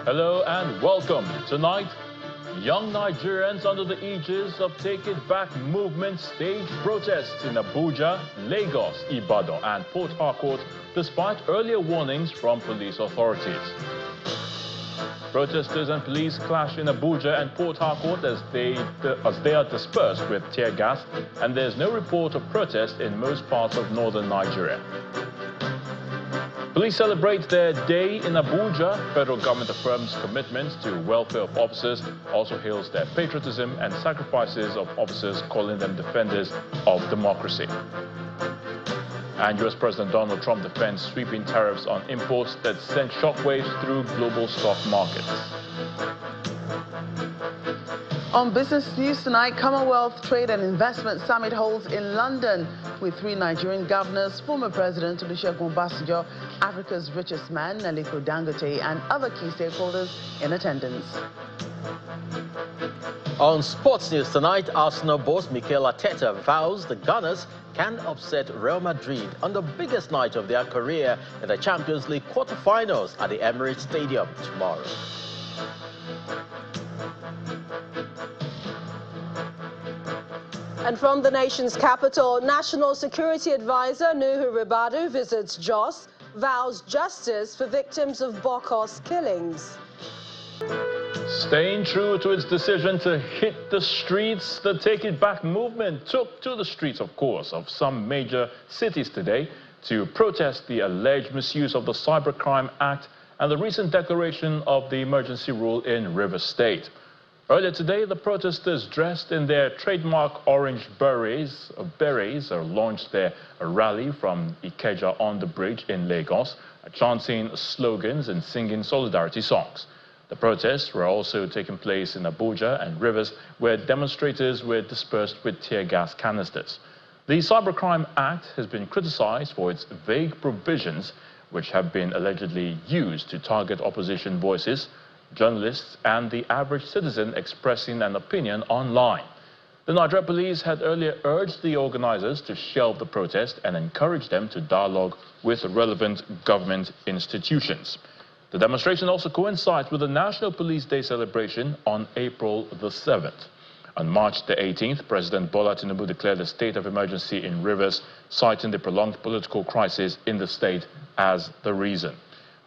Hello and welcome. Tonight, young Nigerians under the aegis of Take It Back movement stage protests in Abuja, Lagos, Ibadan and Port Harcourt despite earlier warnings from police authorities. Protesters and police clash in Abuja and Port Harcourt as they are dispersed with tear gas, and there's no report of protest in most parts of northern Nigeria. Police celebrate their day in Abuja. Federal government affirms commitment to welfare of officers, also hails their patriotism and sacrifices of officers, calling them defenders of democracy. And US President Donald Trump defends sweeping tariffs on imports that sent shockwaves through global stock markets. On business news tonight, Commonwealth Trade and Investment Summit holds in London with 3 Nigerian governors, former President Olusegun Obasanjo, Africa's richest man, Aliko Dangote, and other key stakeholders in attendance. On sports news tonight, Arsenal boss Mikel Arteta vows the Gunners can upset Real Madrid on the biggest night of their career in the Champions League quarter-finals at the Emirates Stadium tomorrow. And from the nation's capital, National Security Advisor Nuhu Ribadu visits Jos, vows justice for victims of Bokos killings. Staying true to its decision to hit the streets, the Take It Back movement took to the streets, of course, of some major cities today to protest the alleged misuse of the Cybercrime Act and the recent declaration of the emergency rule in Rivers State. Earlier today, the protesters, dressed in their trademark orange berets, launched their rally from Ikeja on the bridge in Lagos, chanting slogans and singing solidarity songs. The protests were also taking place in Abuja and Rivers, where demonstrators were dispersed with tear gas canisters. The Cybercrime Act has been criticized for its vague provisions, which have been allegedly used to target opposition voices, journalists and the average citizen expressing an opinion online. The Nigeria police had earlier urged the organizers to shelve the protest and encourage them to dialogue with relevant government institutions. The demonstration also coincides with the National Police Day celebration on April the 7th. On March the 18th, President Bola Tinubu declared a state of emergency in Rivers, citing the prolonged political crisis in the state as the reason.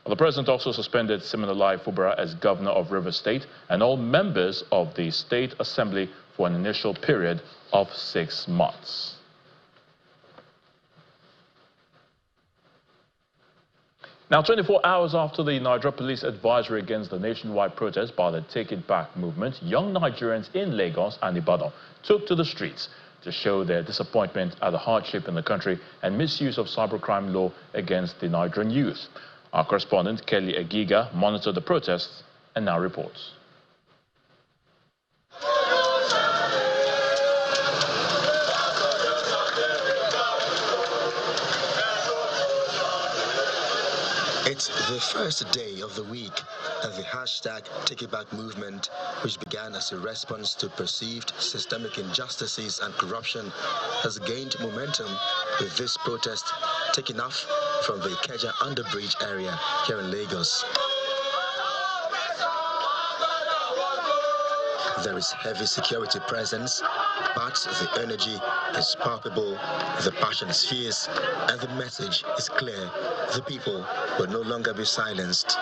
The president also suspended Siminalayi Fubara as governor of Rivers State and all members of the State Assembly for an initial period of 6 months. Now, 24 hours after the Nigeria police advisory against the nationwide protest by the Take It Back movement, young Nigerians in Lagos and Ibadan took to the streets to show their disappointment at the hardship in the country and misuse of cybercrime law against the Nigerian youth. Our correspondent, Kelly Agiga, monitored the protests and now reports. It's the first day of the week that the hashtag Take It Back movement, which began as a response to perceived systemic injustices and corruption, has gained momentum, with this protest taking off from the Ikeja Underbridge area here in Lagos. There is heavy security presence, but the energy is palpable, the passion is fierce, and the message is clear. The people will no longer be silenced.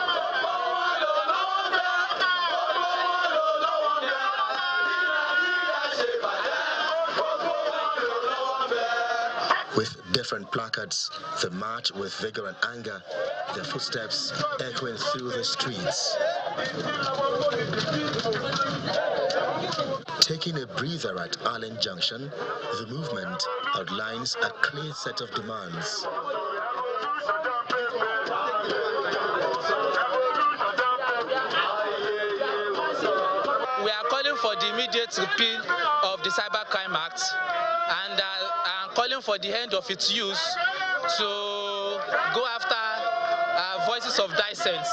With different placards, the march with vigor and anger, their footsteps echoing through the streets. Taking a breather at Allen Junction, the movement outlines a clear set of demands. We are calling for the immediate repeal of the Cybercrime Act and calling for the end of its use to go after voices of dissent,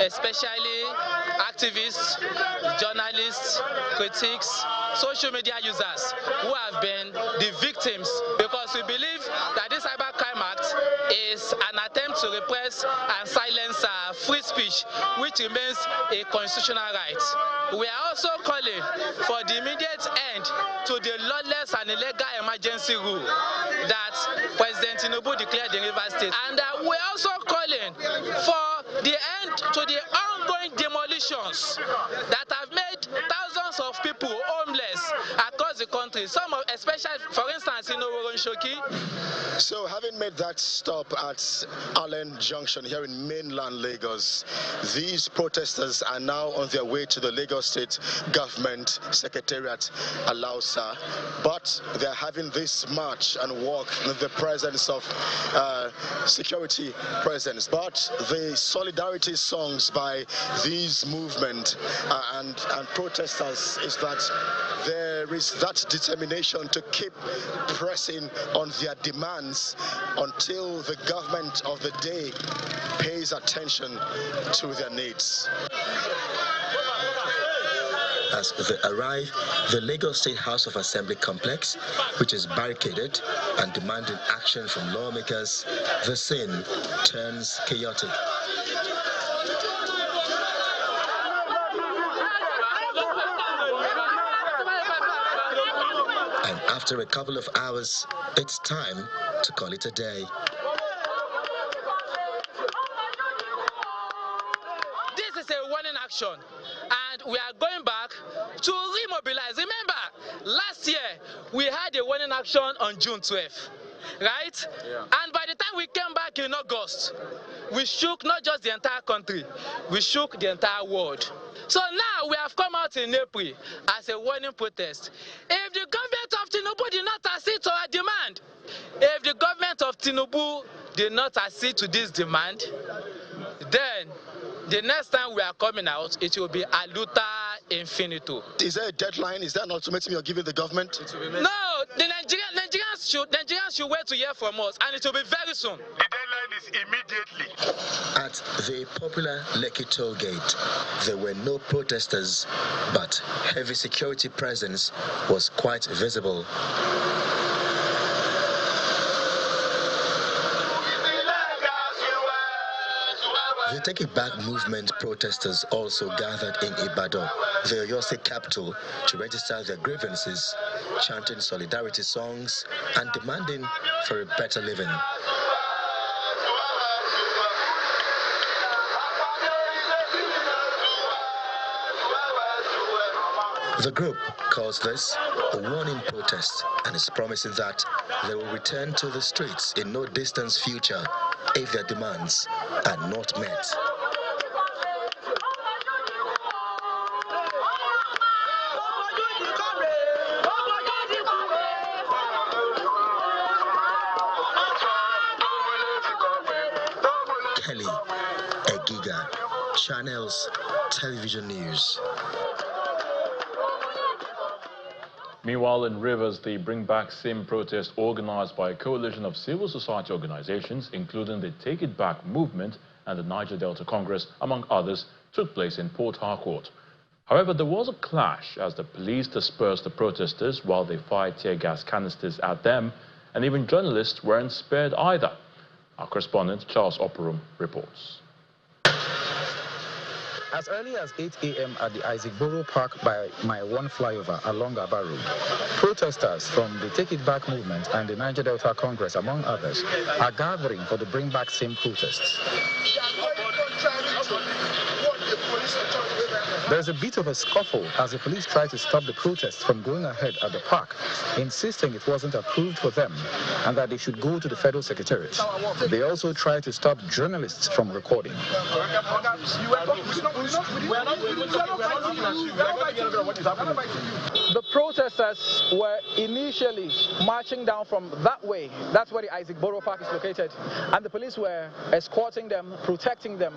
especially activists, journalists, critics, social media users who have been the victims, because we believe that this cybercrime Crime Act is an attempt to repress and silence free speech, which remains a constitutional right. We are also calling for the immediate end to the lawless and illegal emergency rule that President Tinubu declared in Rivers State. And we are also calling for the end to the ongoing demolitions that have made thousands of people homeless across the country. Some of, especially, for instance, in Oworonshoki. So, having made that stop at Allen Junction here in mainland Lagos, these protesters are now on their way to the Lagos State Government Secretariat, Alausa, but they're having this march and walk in the presence of security presence. But the solidarity songs by these movement and protesters is that there is that determination to keep pressing on their demands until the government of the day pays attention to their needs. As they arrive, the Lagos State House of Assembly complex, which is barricaded and demanding action from lawmakers, the scene turns chaotic. And after a couple of hours, it's time to call it a day. This is a warning action, and we are going back to remobilize. Remember, last year we had a warning action on June 12th, right? Yeah. And by the time we came back in August, we shook not just the entire country, we shook the entire world. So now we have come out in April as a warning protest. If the government of Tinubu did not accede to our demand, if the government of Tinubu did not accede to this demand, then the next time we are coming out, it will be a luta infinito. Is there a deadline? Is there an ultimatum you're giving the government? No, the Nigerians should wait to hear from us, and it will be very soon. The deadline is immediately. At the popular Lekki toll gate, there were no protesters, but heavy security presence was quite visible. The Take It Back movement protesters also gathered in Ibadan, the Oyo State capital, to register their grievances, chanting solidarity songs and demanding for a better living. The group calls this a warning protest and is promising that they will return to the streets in no distant future if their demands are not met. Kelly Egiga, Channels Television News. Meanwhile, in Rivers, the Bring Back Sim protest organized by a coalition of civil society organizations, including the Take It Back movement and the Niger Delta Congress, among others, took place in Port Harcourt. However, there was a clash as the police dispersed the protesters while they fired tear gas canisters at them, and even journalists weren't spared either. Our correspondent, Charles Operum, reports. As early as 8 a.m. at the Isaac Borough Park by My One flyover along Aba Road, protesters from the Take It Back movement and the Niger Delta Congress, among others, are gathering for the Bring Back Sim protests. There's a bit of a scuffle as the police try to stop the protests from going ahead at the park, insisting it wasn't approved for them and that they should go to the Federal Secretariat. They also try to stop journalists from recording. The protesters were initially marching down from that way. That's where the Isaac Borough Park is located. And the police were escorting them, protecting them,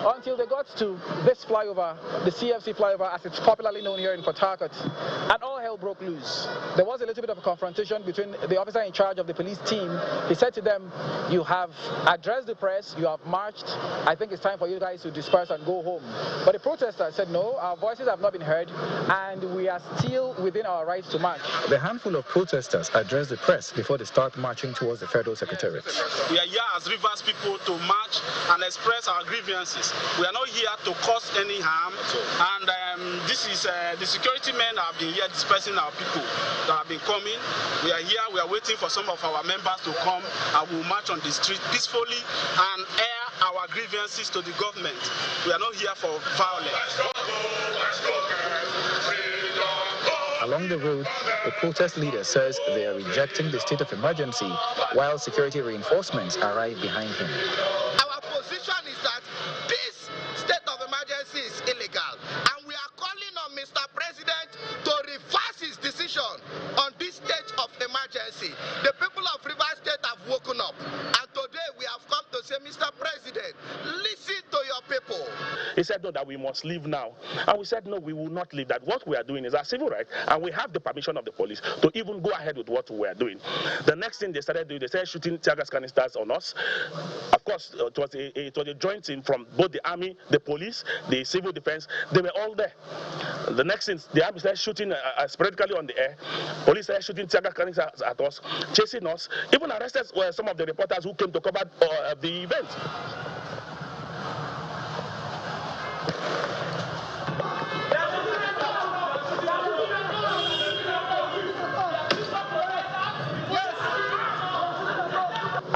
until they got to this flyover, the CFC flyover, as it's popularly known here in Port Harcourt. And all hell all broke loose. There was a little bit of a confrontation between the officer in charge of the police team. He said to them, you have addressed the press, you have marched, I think it's time for you guys to disperse and go home. But the protesters said, no, our voices have not been heard, and we are still within our rights to march. The handful of protesters addressed the press before they start marching towards the Federal Secretariat. We are here as Rivers people to march and express our grievances. We are not here to cause any harm, and this is the security men have been here dispersing our people that have been coming. We are here, we are waiting for some of our members to come, and we'll march on the street peacefully and air our grievances to the government. We are not here for violence. Along the road, the protest leader says they are rejecting the state of emergency while security reinforcements arrive behind him. Our position is that this state of emergency is illegal, and we are calling on Mr. President to reverse his decision on this state of emergency. The people of Rivers State have woken up, and today we have come to say, Mr. President, listen to your people. He said, no, that we must leave now. And we said, no, we will not leave. That what we are doing is our civil right, and we have the permission of the police to even go ahead with what we are doing. The next thing they started doing, they started shooting tear gas canisters on us. Of course, it was a joint team from both the army, the police, the civil defense. They were all there. The next thing, the army started shooting sporadically on the air. Police started shooting tear gas canisters at us, chasing us. Even arrested some of the reporters who came to cover the event.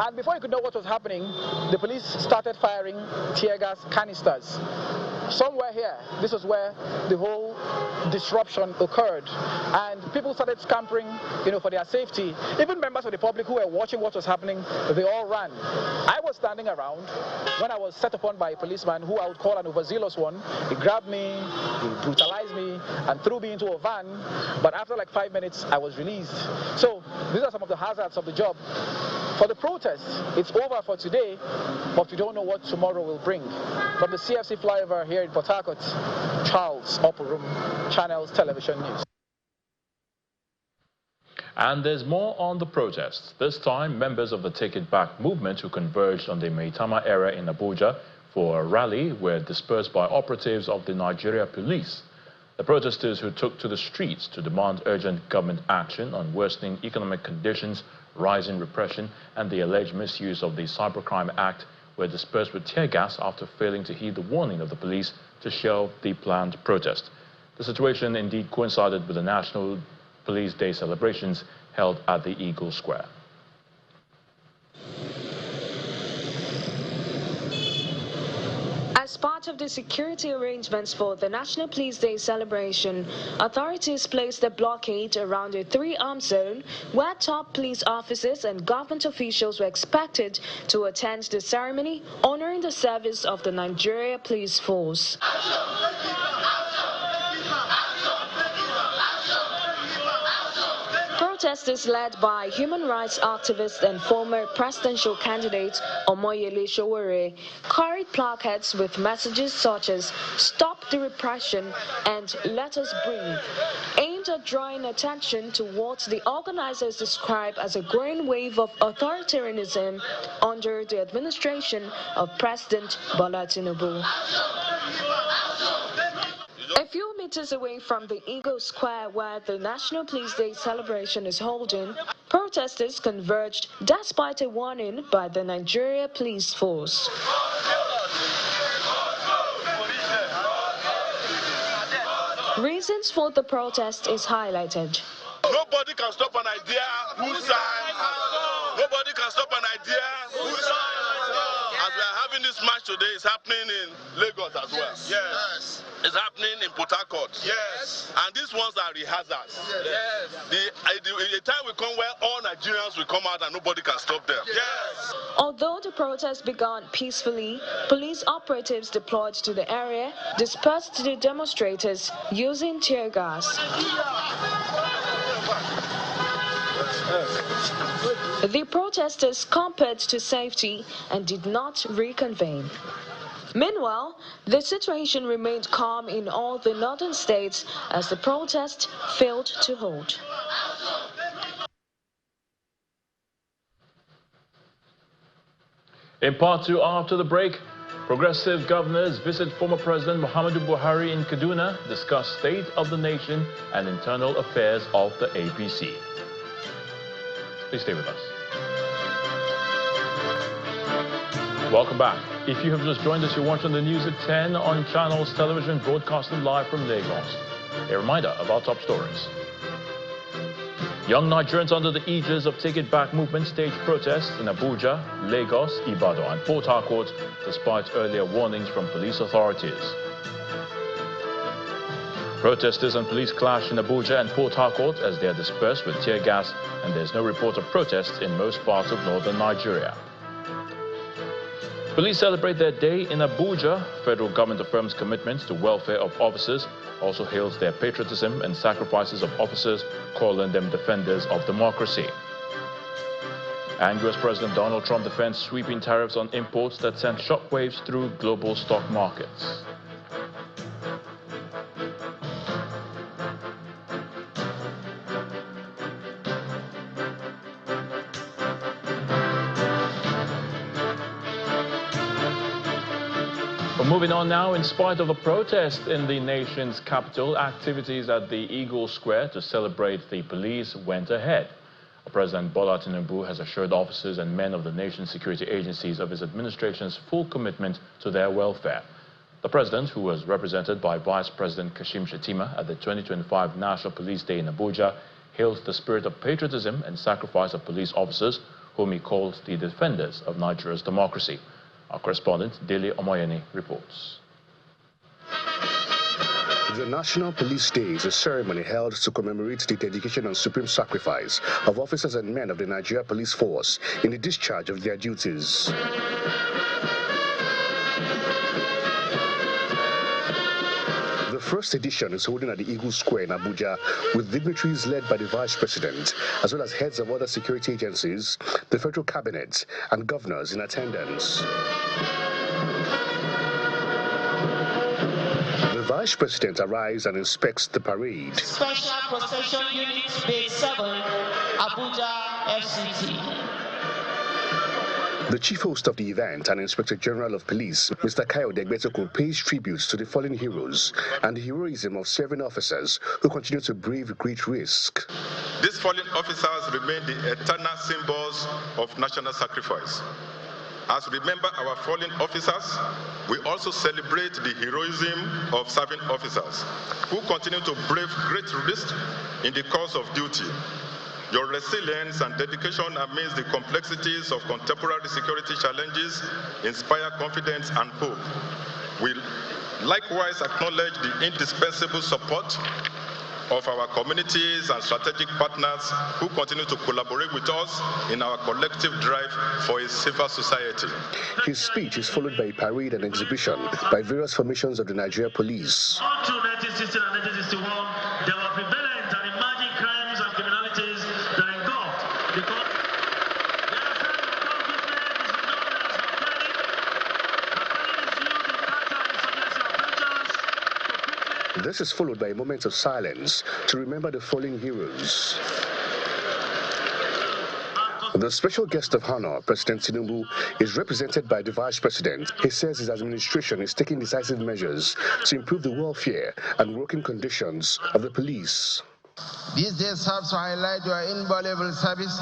And before you could know what was happening, the police started firing tear gas canisters. Somewhere here, this was where the whole disruption occurred, and people started scampering, for their safety. Even members of the public who were watching what was happening, they all ran. I was standing around when I was set upon by a policeman who I would call an overzealous one. He grabbed me, he brutalized me, and threw me into a van. But after like 5 minutes, I was released. So these are some of the hazards of the job. For the protest, it's over for today, but we don't know what tomorrow will bring. From the CFC flyover here in Port Harcourt, Charles Oporum, Channels Television News. And there's more on the protest. This time, members of the Take It Back movement who converged on the Maitama area in Abuja for a rally were dispersed by operatives of the Nigeria police. The protesters who took to the streets to demand urgent government action on worsening economic conditions, rising repression, and the alleged misuse of the Cybercrime Act were dispersed with tear gas after failing to heed the warning of the police to shelve the planned protest. The situation indeed coincided with the National Police Day celebrations held at the Eagle Square. As part of the security arrangements for the National Police Day celebration, authorities placed a blockade around a three-arm zone where top police officers and government officials were expected to attend the ceremony honoring the service of the Nigeria Police Force. Protesters led by human rights activist and former presidential candidate Omoyele Sowore carried placards with messages such as "Stop the repression" and "Let us breathe," aimed at drawing attention to what the organizers describe as a growing wave of authoritarianism under the administration of President Bola Tinubu. A few meters away from the Eagle Square where the National Police Day celebration is holding, protesters converged despite a warning by the Nigeria Police Force. Reasons for the protest is highlighted. Nobody can stop an idea whose side. Nobody can stop an idea whose side. As we are having this march today, it's happening in Lagos as well. Yes. It's happening in Port Harcourt. Yes. And these ones are rehearsals. Yes. The time will come where all Nigerians will come out and nobody can stop them. Yes. Although the protest began peacefully, police operatives deployed to the area dispersed the demonstrators using tear gas. The protesters scampered to safety and did not reconvene. Meanwhile, the situation remained calm in all the northern states as the protest failed to hold. In part two, after the break, progressive governors visit former President Muhammadu Buhari in Kaduna, discuss state of the nation and internal affairs of the APC. Please stay with us. Welcome back. If you have just joined us, you're watching the news at 10 on Channels Television, broadcasting live from Lagos. A reminder of our top stories. Young Nigerians under the aegis of Take It Back movement staged protests in Abuja, Lagos, Ibadan and Port Harcourt despite earlier warnings from police authorities. Protesters and police clash in Abuja and Port Harcourt as they are dispersed with tear gas, and there's no report of protests in most parts of northern Nigeria. Police celebrate their day in Abuja. Federal government affirms commitments to welfare of officers, also hails their patriotism and sacrifices of officers, calling them defenders of democracy. And US President Donald Trump defends sweeping tariffs on imports that send shockwaves through global stock markets. Moving on now, in spite of the protest in the nation's capital, activities at the Eagle Square to celebrate the police went ahead. President Bola Tinubu has assured officers and men of the nation's security agencies of his administration's full commitment to their welfare. The president, who was represented by Vice President Kashim Shettima at the 2025 National Police Day in Abuja, hailed the spirit of patriotism and sacrifice of police officers, whom he called the defenders of Nigeria's democracy. Our correspondent, Dele Omoyeni, reports. The National Police Day is a ceremony held to commemorate the dedication and supreme sacrifice of officers and men of the Nigeria Police Force in the discharge of their duties. The first edition is holding at the Eagle Square in Abuja, with dignitaries led by the Vice President, as well as heads of other security agencies, the Federal Cabinet, and governors in attendance. The Vice President arrives and inspects the parade. Special Procession Unit Base 7, Abuja FCT. The chief host of the event and Inspector General of Police, Mr. Kayode Egbetokun, pays tributes to the fallen heroes and the heroism of serving officers who continue to brave great risk. These fallen officers remain the eternal symbols of national sacrifice. As we remember our fallen officers, we also celebrate the heroism of serving officers who continue to brave great risk in the cause of duty. Your resilience and dedication amidst the complexities of contemporary security challenges inspire confidence and hope. We likewise acknowledge the indispensable support of our communities and strategic partners who continue to collaborate with us in our collective drive for a safer society. His speech is followed by a parade and exhibition by various formations of the Nigeria Police. Up to 1960 and 1961, there were prevalent and emerging crimes and criminalities that engulfed the country. This is followed by a moment of silence to remember the fallen heroes. The special guest of honor, President Tinubu, is represented by the Vice President. He says his administration is taking decisive measures to improve the welfare and working conditions of the police. These days serve to highlight your invaluable service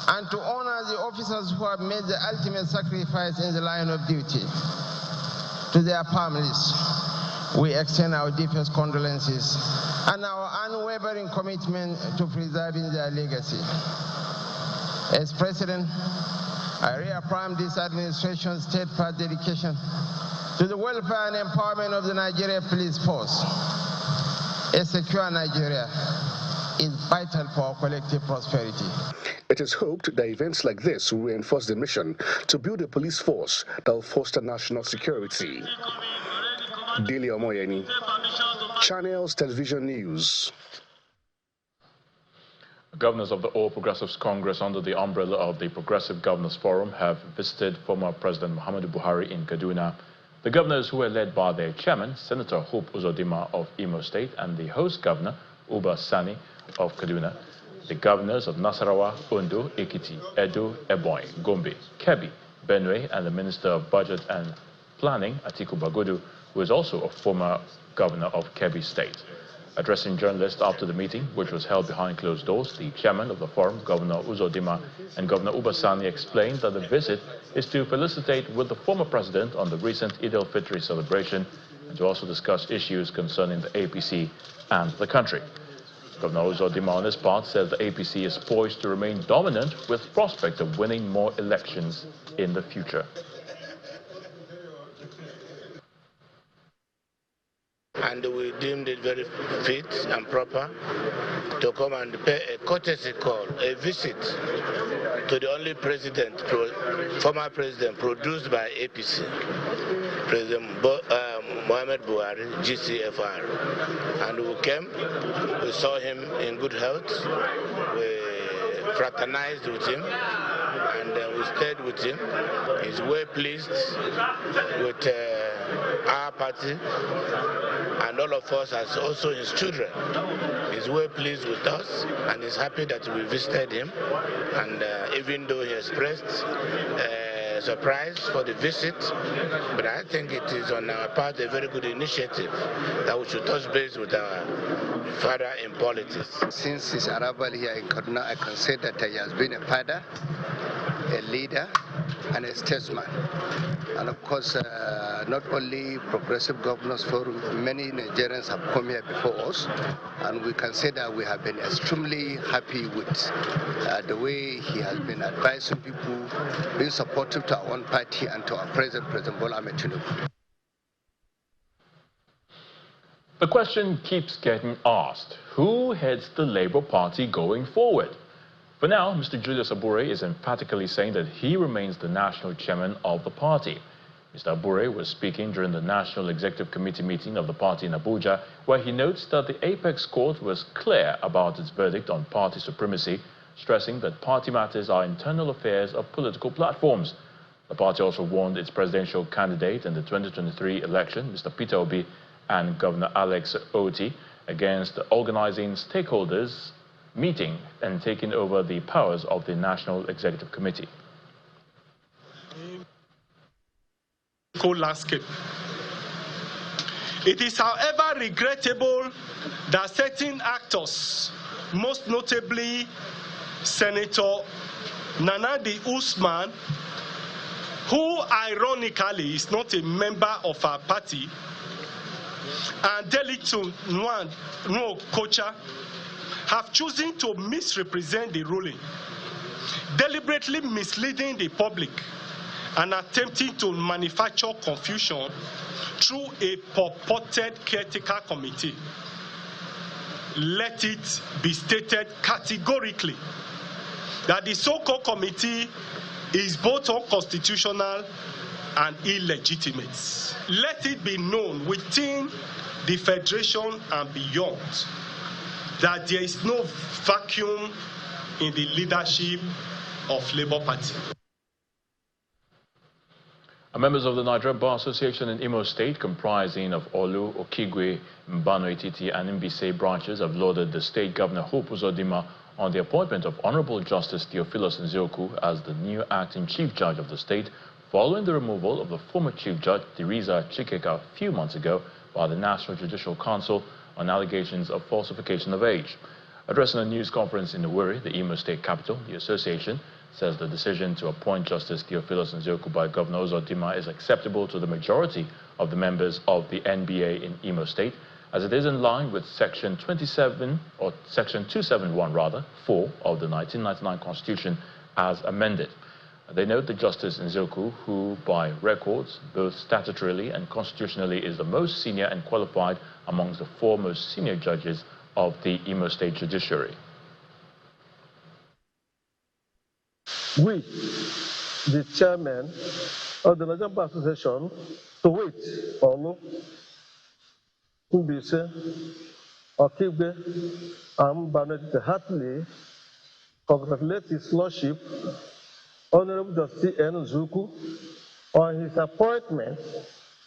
and to honor the officers who have made the ultimate sacrifice in the line of duty. To their families, we extend our deepest condolences and our unwavering commitment to preserving their legacy. As President, I reaffirm this administration's steadfast dedication to the welfare and empowerment of the Nigeria Police Force. A secure Nigeria is vital for our collective prosperity. It is hoped that events like this will reinforce the mission to build a police force that will foster national security. Dele Omoyeni, Channels Television News. Governors of the All Progressives Congress under the umbrella of the Progressive Governors Forum have visited former President Muhammadu Buhari in Kaduna The governors, who were led by their chairman, Senator Hope Uzodimma of Imo State, and the host governor, Uba Sani of Kaduna, the governors of Nasarawa, Ondo, Ekiti, Edo, Ebonyi, Gombe, Kebbi, Benue, and the Minister of Budget and Planning, Atiku Bagudu, who is also a former governor of Kebbi State. Addressing journalists after the meeting, which was held behind closed doors, the chairman of the forum, Governor Uzodimma, and Governor Uba Sani explained that the visit is to felicitate with the former president on the recent Eid al-Fitr celebration and to also discuss issues concerning the APC and the country. Governor Uzodimma, on his part, says the APC is poised to remain dominant with prospect of winning more elections in the future. And we deemed it very fit and proper to come and pay a courtesy call, a visit to the only president, former president produced by APC, President Mohamed Buhari, GCFR. And we came, we saw him in good health, we fraternized with him, and we stayed with him. He's well pleased with our party, and all of us as also his children. He's well pleased with us and is happy that we visited him. And even though he expressed surprise for the visit, but I think it is on our part a very good initiative that we should touch base with our father in politics. Since his arrival here in Kaduna, I can say that he has been a father, a leader, and a statesman. And of course, not only progressive governors forum, many Nigerians have come here before us, and we can say that we have been extremely happy with the way he has been advising people, being supportive to our own party and to our President Bola Ahmed Tinubu. The question keeps getting asked: who heads the Labour Party going forward? For now, Mr. Julius Abure is emphatically saying that he remains the national chairman of the party. Mr. Abure was speaking during the National Executive Committee meeting of the party in Abuja, where he notes that the Apex Court was clear about its verdict on party supremacy, stressing that party matters are internal affairs of political platforms. The party also warned its presidential candidate in the 2023 election, Mr. Peter Obi, and Governor Alex Oti, against organizing stakeholders meeting and taking over the powers of the National Executive Committee. Landscape. It is, however, regrettable that certain actors, most notably Senator Nanadi Usman, who ironically is not a member of our party, and Delitu Nwo Kocha, have chosen to misrepresent the ruling, deliberately misleading the public and attempting to manufacture confusion through a purported caretaker committee. Let it be stated categorically that the so-called committee is both unconstitutional and illegitimate. Let it be known within the Federation and beyond that there is no vacuum in the leadership of Labour Party. Members of the Nigerian Bar Association in Imo State, comprising of Olu, Okigwe, Mbano Etiti, and Mbise branches, have lauded the State Governor Hope Uzodimma on the appointment of Honorable Justice Theophilus Nzioku as the new acting Chief Judge of the state, following the removal of the former Chief Judge Teresa Chikeka a few months ago by the National Judicial Council on allegations of falsification of age. Addressing a news conference in Owerri, the Imo State capital, the association says the decision to appoint Justice Theophilus Nzioku by Governor Uzodimma is acceptable to the majority of the members of the NBA in Imo State, as it is in line with Section 27, or Section 271 rather, 4 of the 1999 Constitution as amended. They note that Justice Nzioku, who by records, both statutorily and constitutionally, is the most senior and qualified amongst the 4 most senior judges of the Imo State judiciary. We, the chairman of the Nigerian Bar Association, to wait, Olu, Mbise, Okigwe, and Mbano heartily congratulate his lordship, Honorable Justice N. Nzioku, on his appointment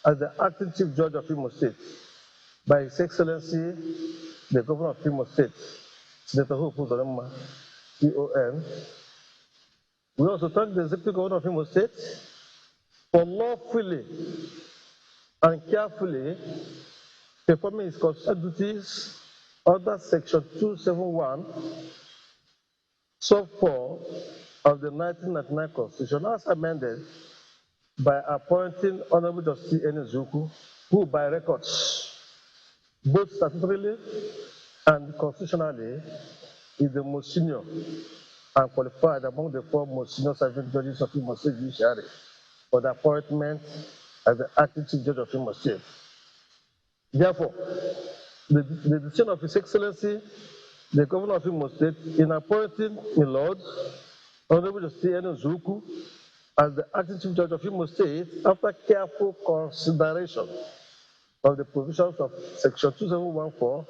as the acting Chief Judge of Imo State by His Excellency, the Governor of Imo State, Senator Hope Uzodinma, CON. We also thank the Executive Governor of Imo State for lawfully and carefully performing his constitutional duties under Section 271, Sub 4 of the 1999 Constitution, as amended by appointing Honorable Justice Enezuku, who by records, both statutorily and constitutionally, is the most senior and qualified among the 4 most senior serving judges of Imo State Judiciary for the appointment as the acting Chief Judge of Imo State. Therefore, the decision of His Excellency, the Governor of Imo State, in appointing my Lord, Honorable Justice Enezuku, as the acting Chief Judge of Imo State, after careful consideration of the provisions of Section 2714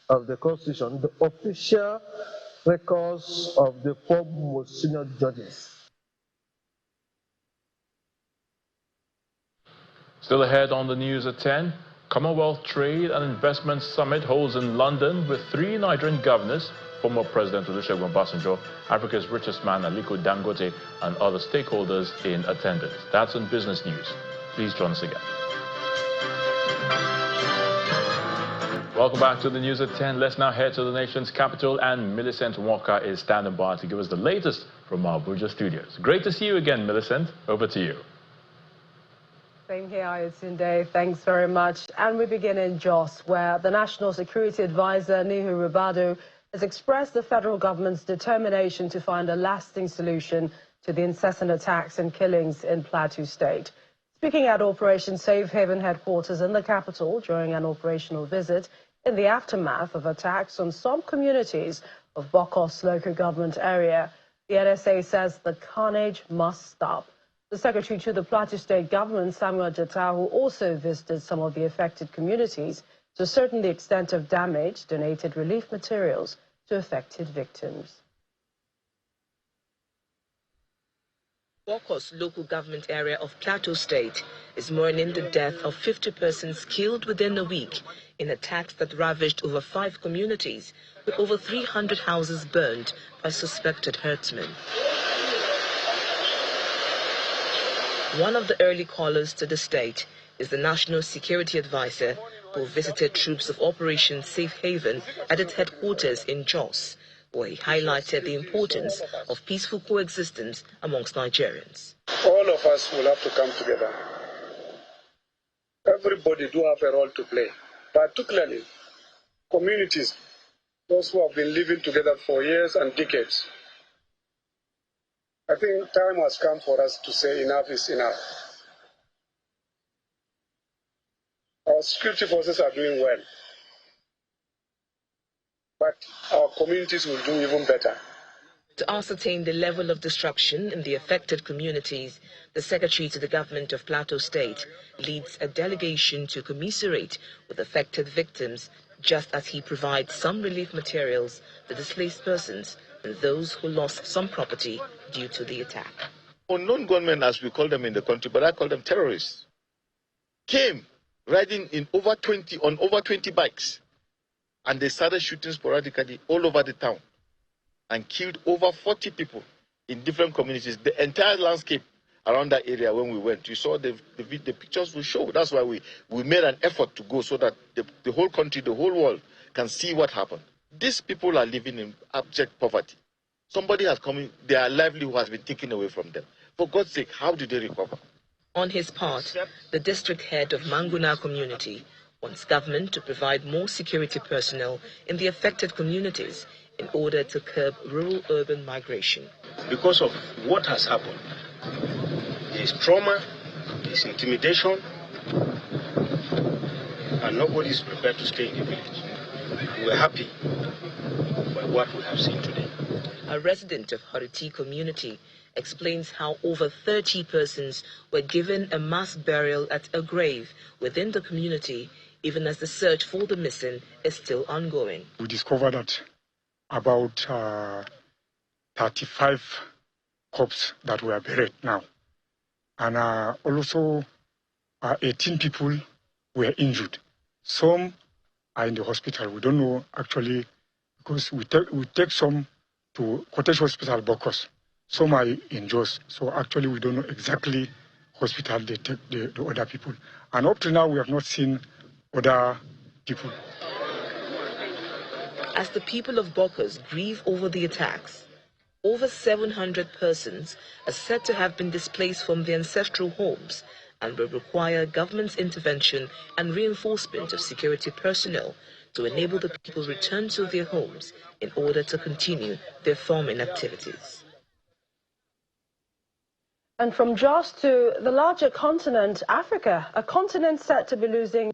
of the Constitution, the official records of the 4 most senior judges. Still ahead on the news at 10, Commonwealth Trade and Investment Summit holds in London with 3 Nigerian governors, former President Olusegun Obasanjo, Africa's richest man Aliko Dangote, and other stakeholders in attendance. That's on Business News. Please join us again. Welcome back to the news at 10. Let's now head to the nation's capital, and Millicent Walker is standing by to give us the latest from our Abuja studios. Great to see you again, Millicent. Over to you. Same here, Ayotunde. Thanks very much. And we begin in Jos, where the National Security Advisor, Nuhu Ribadu, has expressed the federal government's determination to find a lasting solution to the incessant attacks and killings in Plateau State. Speaking at Operation Safe Haven headquarters in the capital during an operational visit in the aftermath of attacks on some communities of Bokos local government area, the NSA says the carnage must stop. The secretary to the Plateau State government, Samuel Jatahu, also visited some of the affected communities to ascertain the extent of damage, donated relief materials to affected victims. Bokos local government area of Plateau State is mourning the death of 50 persons killed within a week in attacks that ravaged over 5 communities, with over 300 houses burned by suspected herdsmen. One of the early callers to the state is the National Security Advisor, who visited troops of Operation Safe Haven at its headquarters in Jos, where he highlighted the importance of peaceful coexistence amongst Nigerians. All of us will have to come together. Everybody do have a role to play, particularly communities, those who have been living together for years and decades. I think time has come for us to say enough is enough. Our security forces are doing well, but our communities will do even better. To ascertain the level of destruction in the affected communities, the Secretary to the Government of Plateau State leads a delegation to commiserate with affected victims, just as he provides some relief materials to displaced persons and those who lost some property due to the attack. Unknown gunmen, as we call them in the country, but I call them terrorists, came riding in over 20 bikes, and they started shooting sporadically all over the town and killed over 40 people in different communities. The entire landscape around that area, when we went, you saw the pictures we showed. That's why we made an effort to go, so that the whole country, the whole world can see what happened. These people are living in abject poverty. Somebody has come in, their livelihood has been taken away from them. For God's sake, how do they recover? On his part, the district head of Manguna community wants government to provide more security personnel in the affected communities in order to curb rural-urban migration. Because of what has happened, there is trauma, there is intimidation, and nobody is prepared to stay in the village. We're happy by what we have seen today. A resident of Horiti community explains how over 30 persons were given a mass burial at a grave within the community, even as the search for the missing is still ongoing. We discovered that about 35 corpses that were buried now. And also 18 people were injured. Some are in the hospital. We don't know actually, because we take some to Cottage Hospital, Bokos. Some are in Jos. So actually, we don't know exactly hospital they take the other people. And up to now, we have not seen other people. As the people of Bokos grieve over the attacks, over 700 persons are said to have been displaced from their ancestral homes and will require government's intervention and reinforcement of security personnel to enable the people return to their homes in order to continue their farming activities. And from Jos to the larger continent, Africa, a continent set to be losing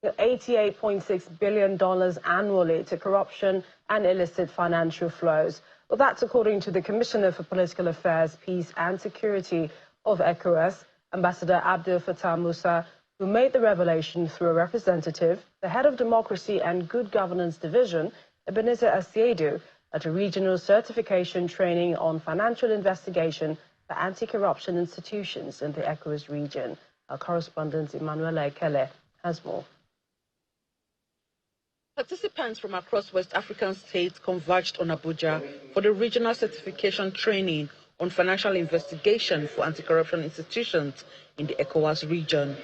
$88.6 billion annually to corruption and illicit financial flows. Well, that's according to the Commissioner for Political Affairs, Peace and Security of ECOWAS, Ambassador Abdel Fattah Musa, who made the revelation through a representative, the head of Democracy and Good Governance Division, Ebenezer Asiedu, at a regional certification training on financial investigation for anti-corruption institutions in the ECOWAS region. Our correspondent, Emanuela Ekele, has more. Participants from across West African states converged on Abuja for the regional certification training on financial investigation for anti-corruption institutions in the ECOWAS region.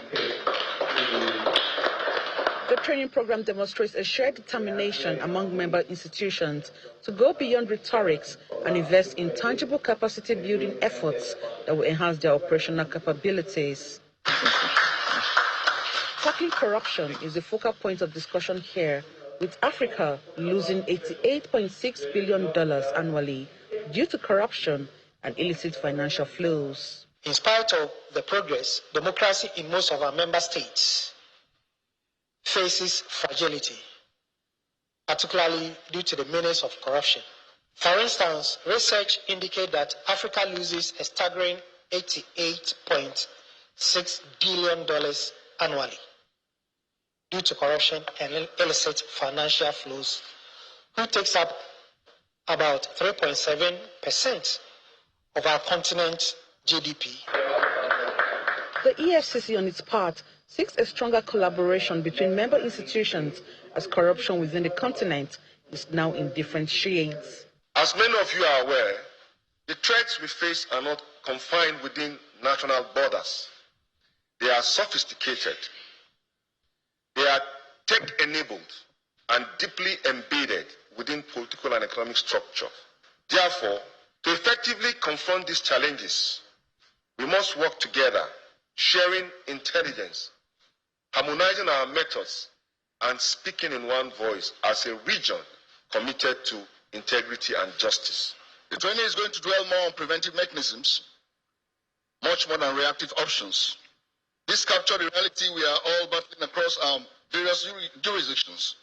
The training program demonstrates a shared determination among member institutions to go beyond rhetorics and invest in tangible capacity-building efforts that will enhance their operational capabilities. Tackling corruption is the focal point of discussion here, with Africa losing $88.6 billion annually due to corruption and illicit financial flows. In spite of the progress, democracy in most of our member states faces fragility, particularly due to the menace of corruption. For instance, research indicates that Africa loses a staggering $88.6 billion annually due to corruption and illicit financial flows, who takes up about 3.7% of our continent's GDP. The EFCC, on its part, seeks a stronger collaboration between member institutions as corruption within the continent is now in different shades. As many of you are aware, the threats we face are not confined within national borders. They are sophisticated. They are tech-enabled and deeply embedded within political and economic structure. Therefore, to effectively confront these challenges, we must work together, sharing intelligence, harmonizing our methods, and speaking in one voice as a region committed to integrity and justice. The training is going to dwell more on preventive mechanisms, much more than reactive options. This captures the reality we are all battling across our various jurisdictions.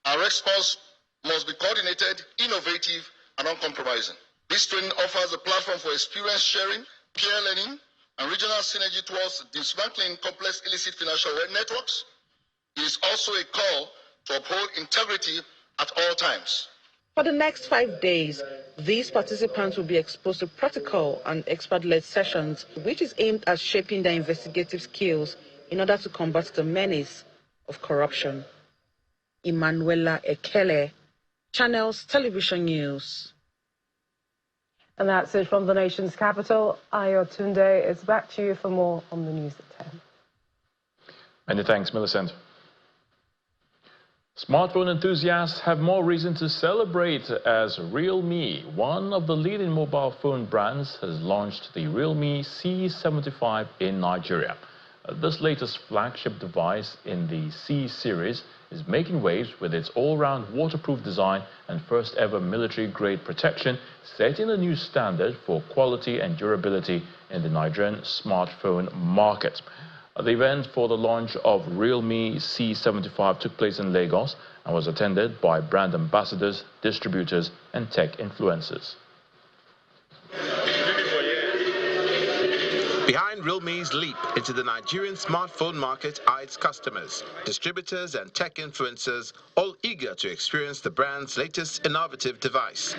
Our response must be coordinated, innovative, and uncompromising. This training offers a platform for experience sharing, peer learning, and regional synergy towards dismantling complex illicit financial networks. It is also a call to uphold integrity at all times. For the next 5 days, these participants will be exposed to practical and expert-led sessions, which is aimed at shaping their investigative skills in order to combat the menace of corruption. Emanuela Ekele, Channels Television News. And that's it from the nation's capital. Ayotunde, it's back to you for more on the news at 10. Many thanks, Millicent. Smartphone enthusiasts have more reason to celebrate as Realme, one of the leading mobile phone brands, has launched the Realme C75 in Nigeria. This latest flagship device in the C series is making waves with its all-round waterproof design and first-ever military-grade protection, setting a new standard for quality and durability in the Nigerian smartphone market. The event for the launch of Realme C75 took place in Lagos and was attended by brand ambassadors, distributors, and tech influencers. Behind Realme's leap into the Nigerian smartphone market are its customers, distributors and tech influencers, all eager to experience the brand's latest innovative device.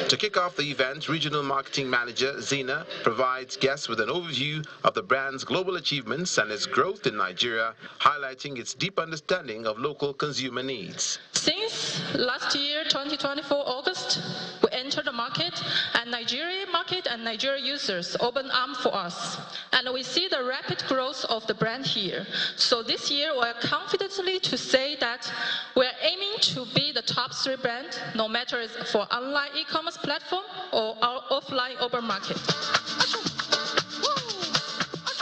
To kick off the event, Regional Marketing Manager Zina provides guests with an overview of the brand's global achievements and its growth in Nigeria, highlighting its deep understanding of local consumer needs. Since last year, 2024 August, we entered the market, and Nigerian market and Nigerian users opened arms for us. And we see the rapid growth of the brand here. So this year, we are confidently to say that we are aiming to be the top 3 brand, no matter it's for online e-commerce platform or our offline open market.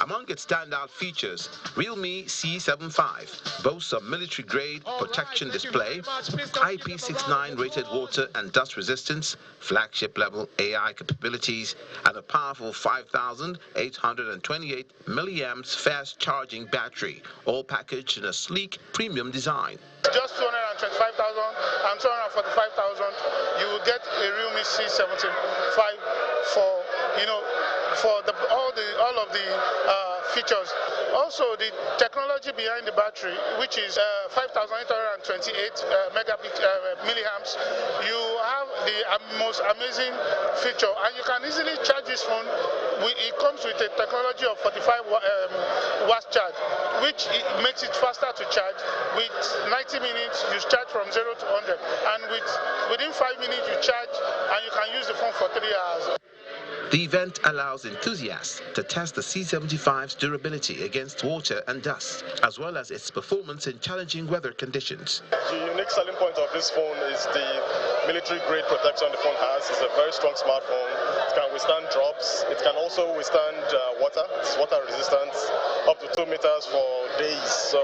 Among its standout features, Realme C75 boasts a military-grade protection display, IP69 rated water and dust resistance, flagship-level AI capabilities, and a powerful 5,828 milliamps fast-charging battery, all packaged in a sleek, premium design. Just 225,000 and 245,000, you will get a Realme C75 for all of the features. Also, the technology behind the battery, which is 5,828 milliamps, you have the most amazing feature, and you can easily charge this phone. It comes with a technology of 45 watts charge, which makes it faster to charge. With 90 minutes, you charge from 0 to 100, and within 5 minutes, you charge, and you can use the phone for 3 hours. The event allows enthusiasts to test the C75's durability against water and dust, as well as its performance in challenging weather conditions. The unique selling point of this phone is the military-grade protection the phone has. It's a very strong smartphone. It can withstand drops. It can also withstand water. It's water resistant, up to 2 meters for days. So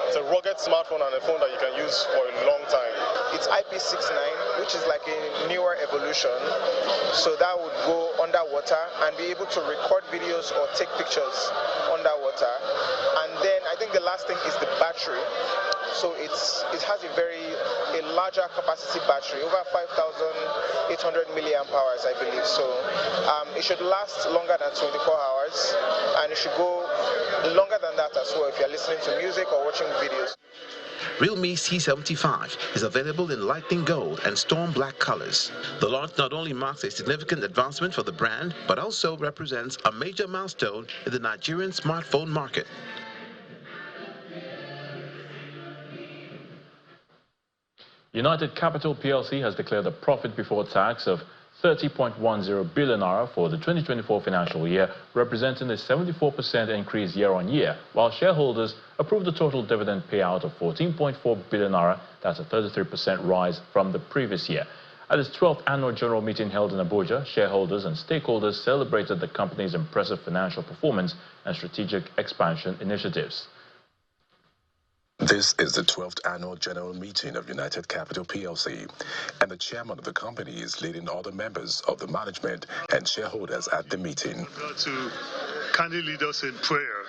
it's a rugged smartphone and a phone that you can use for a long time. It's IP69, which is like a newer evolution. So that would go underwater and be able to record videos or take pictures underwater. And then I think the last thing is the battery. So it has a larger capacity battery, over 5,800 milliamp hours, I believe. So it should last longer than 24 hours, and it should go longer than that as well if you're listening to music or watching videos. Realme C75 is available in lightning gold and storm black colors. The launch not only marks a significant advancement for the brand, but also represents a major milestone in the Nigerian smartphone market. United Capital PLC has declared a profit before tax of 30.10 billion naira for the 2024 financial year, representing a 74% increase year-on-year, while shareholders approved a total dividend payout of 14.4 billion naira. That's a 33% rise from the previous year. At its 12th annual general meeting held in Abuja, shareholders and stakeholders celebrated the company's impressive financial performance and strategic expansion initiatives. This is the 12th annual general meeting of United Capital PLC, and the chairman of the company is leading all the members of the management and shareholders at the meeting. God to kindly lead us in prayer.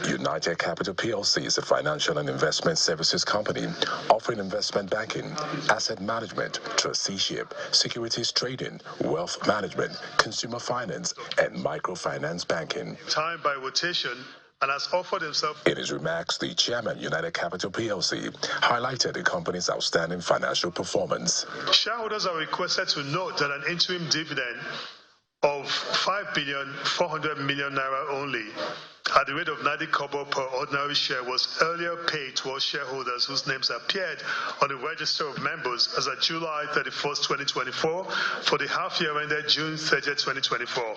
United Capital PLC is a financial and investment services company offering investment banking, asset management, trusteeship, securities trading, wealth management, consumer finance, and microfinance banking. Time by rotation, and has offered himself. In his remarks, the chairman, United Capital PLC, highlighted the company's outstanding financial performance. Shareholders are requested to note that an interim dividend of 5.4 billion naira only, at the rate of 90 kobo per ordinary share, was earlier paid to all shareholders whose names appeared on the register of members as of July 31st, 2024, for the half-year ended June 30th, 2024.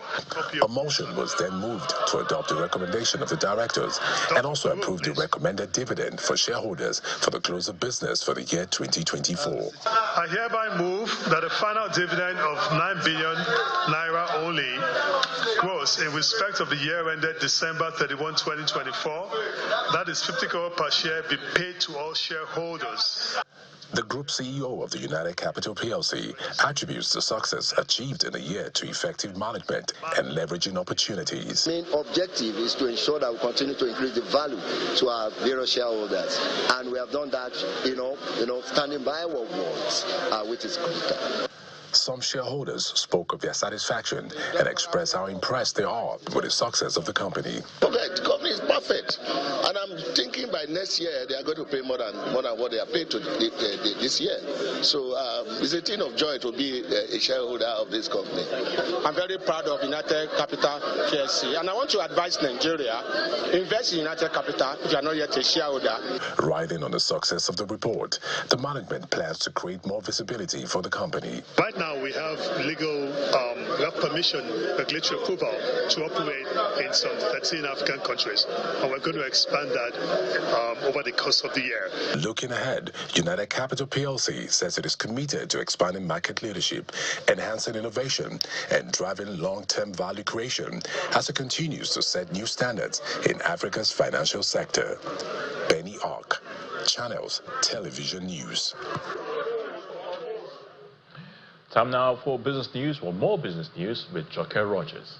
A motion was then moved to adopt the recommendation of the directors and also approve the recommended dividend for shareholders for the close of business for the year 2024. I hereby move that a final dividend of 9 billion naira only gross in respect of the year ended December 31, 2024, that is 50 kobo per share, be paid to all shareholders. The group CEO of the United Capital PLC attributes the success achieved in a year to effective management and leveraging opportunities. The main objective is to ensure that we continue to increase the value to our various shareholders, and we have done that, standing by our words, which is critical. Some shareholders spoke of their satisfaction and expressed how impressed they are with the success of the company. The company is perfect. And I'm thinking by next year they are going to pay more than what they are paid to this year. So it's a thing of joy to be a shareholder of this company. I'm very proud of United Capital PLC, and I want to advise Nigeria, invest in United Capital if you are not yet a shareholder. Riding on the success of the report, the management plans to create more visibility for the company. Right now, we have we have permission, regulatory approval to operate in some 13 African countries, and we're going to expand that over the course of the year. Looking ahead, United Capital PLC says it is committed to expanding market leadership, enhancing innovation, and driving long-term value creation as it continues to set new standards in Africa's financial sector. Benny Ark, Channels Television News. Time now for business news, or more business news, with Joke Rogers.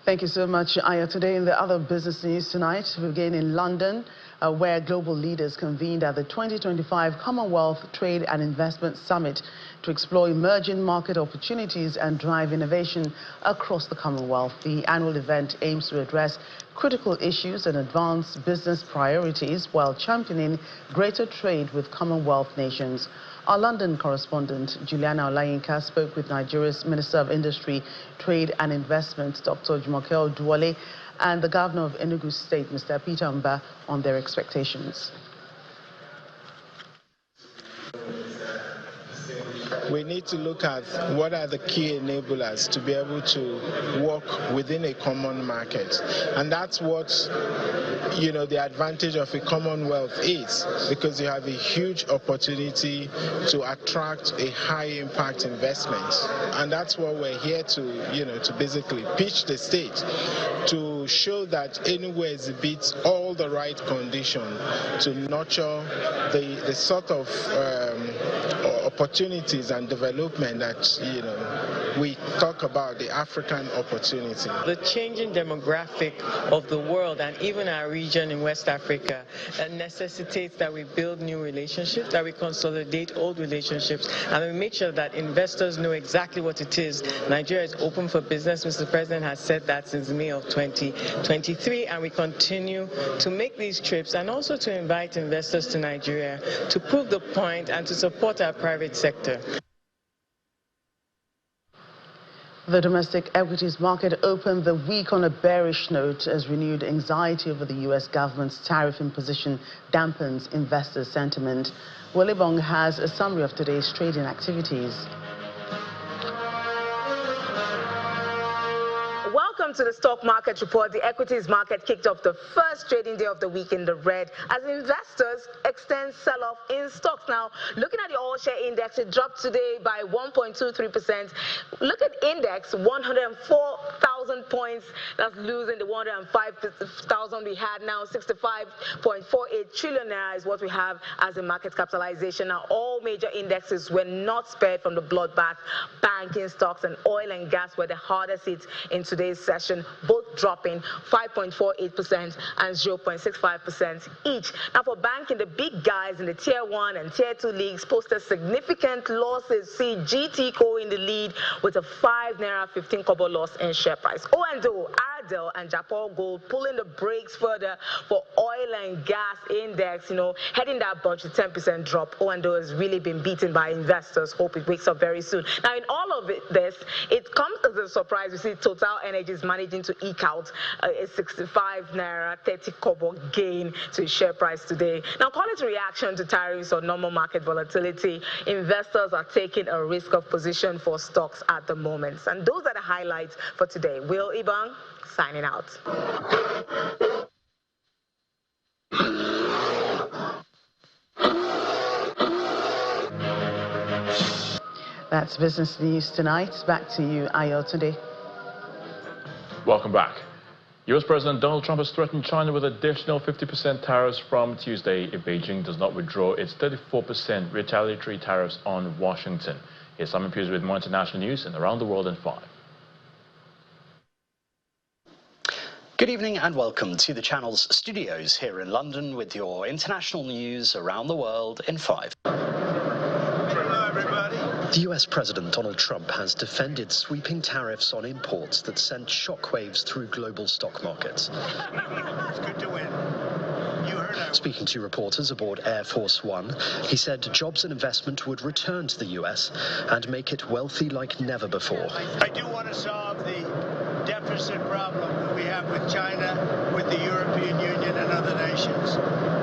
Thank you so much, Aya. Today in the other business news tonight, we begin in London, where global leaders convened at the 2025 Commonwealth Trade and Investment Summit to explore emerging market opportunities and drive innovation across the Commonwealth. The annual event aims to address critical issues and advance business priorities while championing greater trade with Commonwealth nations. Our London correspondent, Juliana Olayinka, spoke with Nigeria's Minister of Industry, Trade and Investment, Dr. Jumoke Oduwole, and the Governor of Enugu State, Mr. Peter Mba, on their expectations. We need to look at what are the key enablers to be able to work within a common market. And that's what, the advantage of a Commonwealth is, because you have a huge opportunity to attract a high impact investment. And that's what we're here to, to basically pitch the state, to show that Enugu exhibits all the right conditions to nurture the sort of opportunities and development that we talk about, the African opportunity. The changing demographic of the world and even our region in West Africa necessitates that we build new relationships, that we consolidate old relationships, and we make sure that investors know exactly what it is. Nigeria is open for business. Mr. President has said that since May of 2023, and we continue to make these trips and also to invite investors to Nigeria to prove the point and to support our private sector. The domestic equities market opened the week on a bearish note as renewed anxiety over the U.S. government's tariff imposition dampens investor sentiment. Welibong has a summary of today's trading activities. Welcome to the stock market report. The equities market kicked off the first trading day of the week in the red as investors extend sell-off in stocks. Now, looking at the all-share index, it dropped today by 1.23%. Look at index, 104,000 points. That's losing the 105,000 we had now. 65.48 trillion naira is what we have as a market capitalization. Now, all major indexes were not spared from the bloodbath. Banking stocks and oil and gas were the hardest hit in today's session, both dropping 5.48% and 0.65% each. Now, for banking, the big guys in the Tier 1 and Tier 2 leagues posted significant losses. See GTCO in the lead with a 5 naira 15 kobo loss in share price. O&O, Ardell and Japan Gold pulling the brakes further for oil and gas index, heading that bunch to 10% drop. O&O has really been beaten by investors. Hope it wakes up very soon. Now, in all of this, it comes as a surprise. We see Total Energy is managing to eke out a 65 naira 30 kobo gain to its share price today. Now, call it a reaction to tariffs or normal market volatility. Investors are taking a risk of position for stocks at the moment. And those are the highlights for today. Will Ibang signing out. That's business news tonight. Back to you, Ayo, today. Welcome back. U.S. President Donald Trump has threatened China with additional 50% tariffs from Tuesday if Beijing does not withdraw its 34% retaliatory tariffs on Washington. Here's Simon Pierce with more international news and around the world in 5. Good evening and welcome to the channel's studios here in London with your international news around the world in 5. Hello, everybody. The US President Donald Trump has defended sweeping tariffs on imports that sent shockwaves through global stock markets. It's good to win. Speaking to reporters aboard Air Force One, he said jobs and investment would return to the US and make it wealthy like never before. I do want to solve the deficit problem that we have with China, with the European Union and other nations.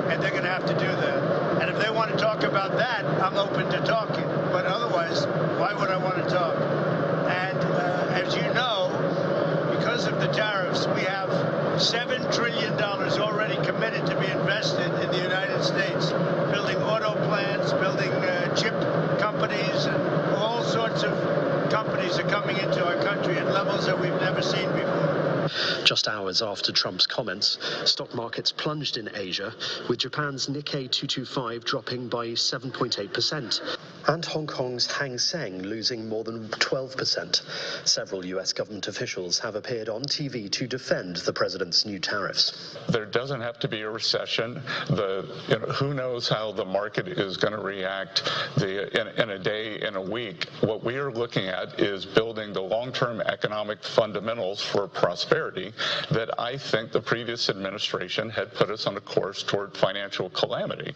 And they're going to have to do that. And if they want to talk about that, I'm open to talking. But otherwise, why would I want to talk? And as you know, because of the tariffs, we have $7 trillion already committed to be invested in the United States, building auto plants, building chip companies, and all sorts of companies are coming into our country at levels that we've never seen before. Just hours after Trump's comments, stock markets plunged in Asia, with Japan's Nikkei 225 dropping by 7.8%, and Hong Kong's Hang Seng losing more than 12%. Several US government officials have appeared on TV to defend the president's new tariffs. There doesn't have to be a recession. Who knows how the market is going to react in a day, in a week. What we are looking at is building the long-term economic fundamentals for prosperity that I think the previous administration had put us on a course toward financial calamity.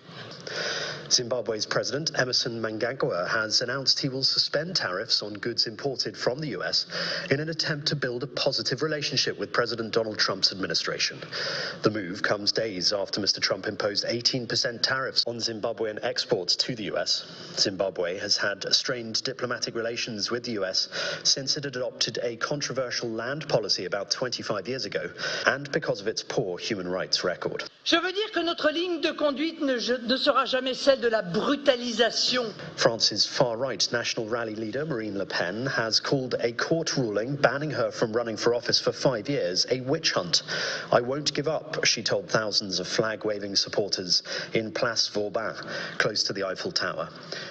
Zimbabwe's President Emerson Mnangagwa has announced he will suspend tariffs on goods imported from the US in an attempt to build a positive relationship with President Donald Trump's administration. The move comes days after Mr. Trump imposed 18% tariffs on Zimbabwean exports to the US. Zimbabwe has had strained diplomatic relations with the US since it had adopted a controversial land policy about 25 years ago, and because of its poor human rights record. Je veux dire que notre ligne de conduite ne sera jamais celle de la brutalisation. France's far-right National Rally leader Marine Le Pen has called a court ruling banning her from running for office for 5 years a witch hunt. I won't give up, she told thousands of flag-waving supporters in Place Vauban, close to the Eiffel Tower.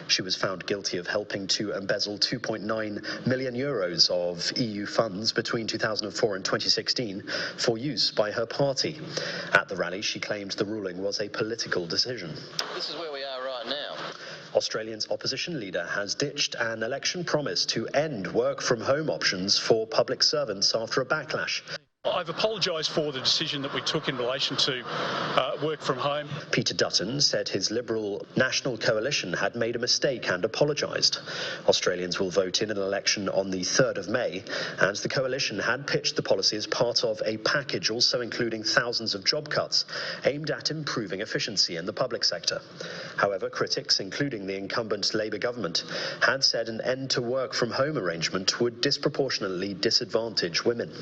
She was found guilty of helping to embezzle 2.9 million euros of EU funds between 2004 and 2016 for use by her party. At the rally, she claimed the ruling was a political decision. This is where we are right now. Australia's opposition leader has ditched an election promise to end work-from-home options for public servants after a backlash. I've apologised for the decision that we took in relation to work from home. Peter Dutton said his Liberal National Coalition had made a mistake and apologised. Australians will vote in an election on the 3rd of May, and the coalition had pitched the policy as part of a package also including thousands of job cuts aimed at improving efficiency in the public sector. However, critics, including the incumbent Labour government, had said an end to work from home arrangement would disproportionately disadvantage women.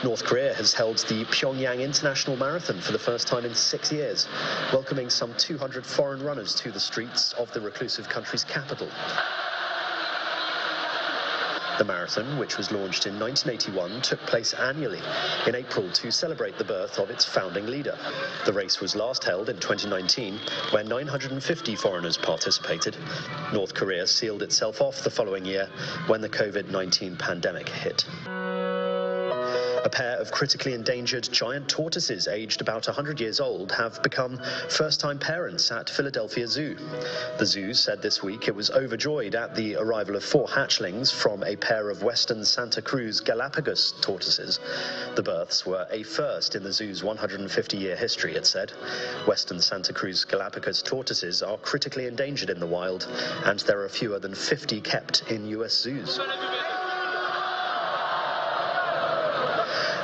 North Korea has held the Pyongyang International Marathon for the first time in 6 years, welcoming some 200 foreign runners to the streets of the reclusive country's capital. The marathon, which was launched in 1981, took place annually in April to celebrate the birth of its founding leader. The race was last held in 2019, where 950 foreigners participated. North Korea sealed itself off the following year when the COVID-19 pandemic hit. A pair of critically endangered giant tortoises aged about 100 years old have become first-time parents at Philadelphia Zoo. The zoo said this week it was overjoyed at the arrival of 4 hatchlings from a pair of Western Santa Cruz Galapagos tortoises. The births were a first in the zoo's 150-year history, it said. Western Santa Cruz Galapagos tortoises are critically endangered in the wild, and there are fewer than 50 kept in US zoos.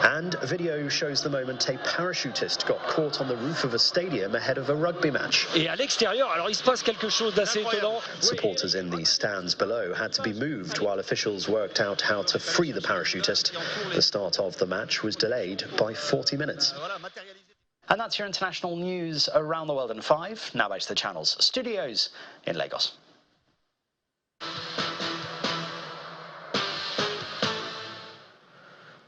And video shows the moment a parachutist got caught on the roof of a stadium ahead of a rugby match. Et à l'extérieur, alors il se passe quelque chose d'assez étonnant. Supporters in the stands below had to be moved while officials worked out how to free the parachutist. The start of the match was delayed by 40 minutes. And that's your international news around the world in 5. Now back to the channel's studios in Lagos.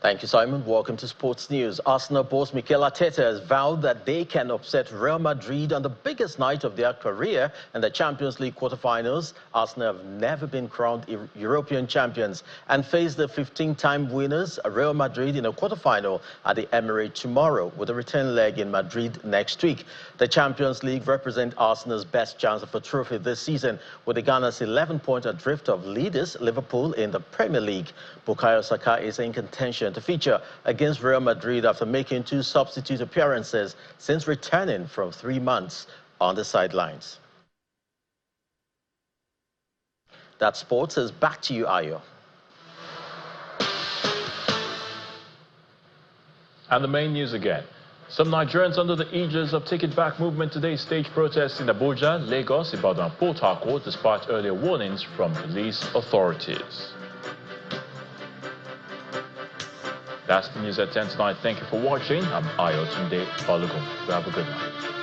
Thank you, Simon. Welcome to Sports News. Arsenal boss Mikel Arteta has vowed that they can upset Real Madrid on the biggest night of their career in the Champions League quarterfinals. Arsenal have never been crowned European champions and face the 15-time winners, Real Madrid, in a quarterfinal at the Emirates tomorrow, with a return leg in Madrid next week. The Champions League represents Arsenal's best chance of a trophy this season, with the Gunners 11-point adrift of leaders Liverpool in the Premier League. Bukayo Saka is in contention to feature against Real Madrid after making 2 substitute appearances since returning from 3 months on the sidelines. That sports is back to you, Ayo. And the main news again. Some Nigerians under the aegis of Take It Back movement today staged protests in Abuja, Lagos, Ibadan, and Port Harcourt despite earlier warnings from police authorities. That's the news at 10 tonight. Thank you for watching. I'm Ayo Tunde Balogun. Have a good night.